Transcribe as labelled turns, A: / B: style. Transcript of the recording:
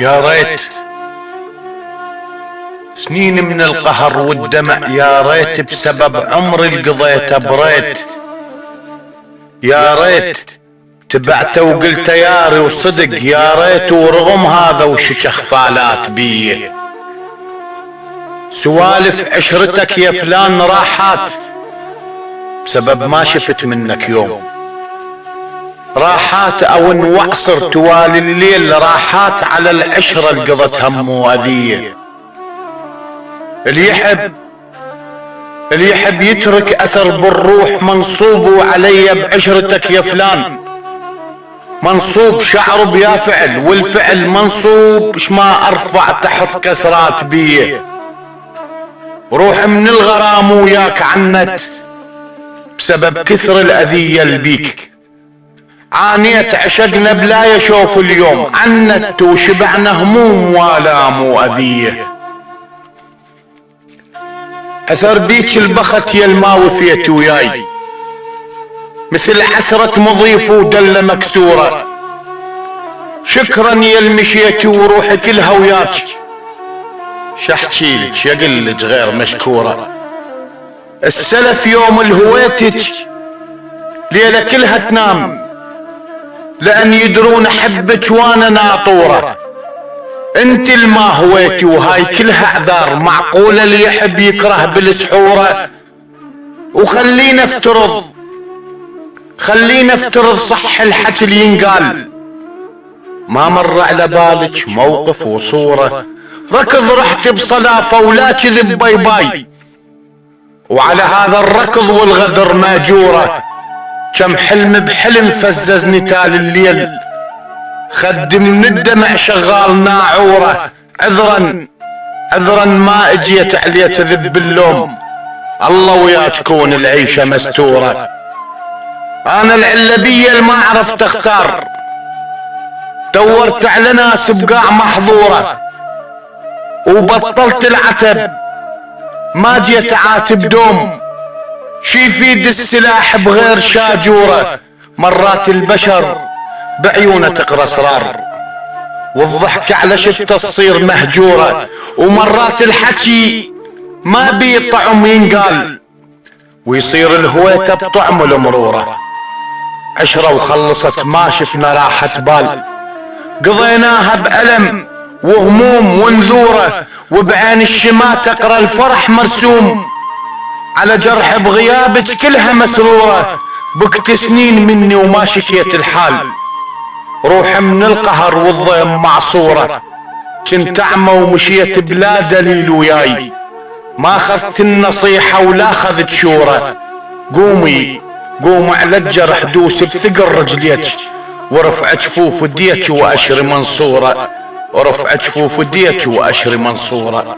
A: يا ريت سنين من القهر والدمع، يا ريت بسبب عمري قضيته بريت. يا ريت تبعته وقلت ياري وصدق، يا ريت ورغم هذا وششخ فالات بيه. سوالف عشرتك يا فلان راحات بسبب ما شفت منك يوم. راحات او انوعصر توالي الليل، راحات على العشرة القضت هم واذية. اللي يحب يترك اثر بالروح، منصوب علي بعشرتك يا فلان. منصوب شعر بيا فعل، والفعل منصوب شما ارفع تحت كسرات بيه. روح من الغرام وياك عنت بسبب كثر الاذية البيك. عانيت عشقنا بلا يشوف اليوم، عنت وشبعنا هموم والام واذية. اثر بيك البخت يا الماوفيت وياي، مثل عثرة مضيف ودلة مكسورة. شكرا يا المشيت وروحي كلها وياك، شحكيلك يقلج غير مشكورة. السلف يوم الهويتك ليلة كلها تنام، لأن يدرون أحبك وانا ناطورة. انت الما هويتي وهاي كلها اعذار، معقولة اللي يحب يكره بالسحورة. وخلينا افترض صح الحكي اللي ينقال، ما مر على بالك موقف وصورة ركض رحت بصلافة ولا كذب باي باي، وعلى هذا الركض والغدر ماجورة. كم حلم بحلم فززني تال الليل، خد من الدمع شغال ناعورة. عذرا ما اجيت عليك ذب باللوم، الله ويا تكون العيشة مستورة. انا العلبية اللي ما عرفت اختار، دورت على ناس بقاع محظورة، وبطلت العتب ما جيت عاتب دوم. شي يفيد السلاح بغير شاجورة. مرات البشر بعيونه تقرا اسرار، والضحك على شفته تصير مهجورة. ومرات الحكي ما بيه طعم ينقال، ويصير الهويته بطعم المرورة. عشرة وخلصت ما شفنا راحة بال، قضيناها بألم وهموم ونذورة. وبعين الشمات تقرا الفرح مرسوم، على جرح بغيابك كلها مسرورة. بكت سنين مني وما شكيت الحال، روح من القهر والضيم معصورة. كنت اعمى ومشيت بلا دليل وياي، ما اخذت النصيحة ولا اخذت شورة. قومي على الجرح دوس بثقل رجليك، ورفع جفوف ديك واشري منصورة. ورفع جفوف ديك واشري منصورة.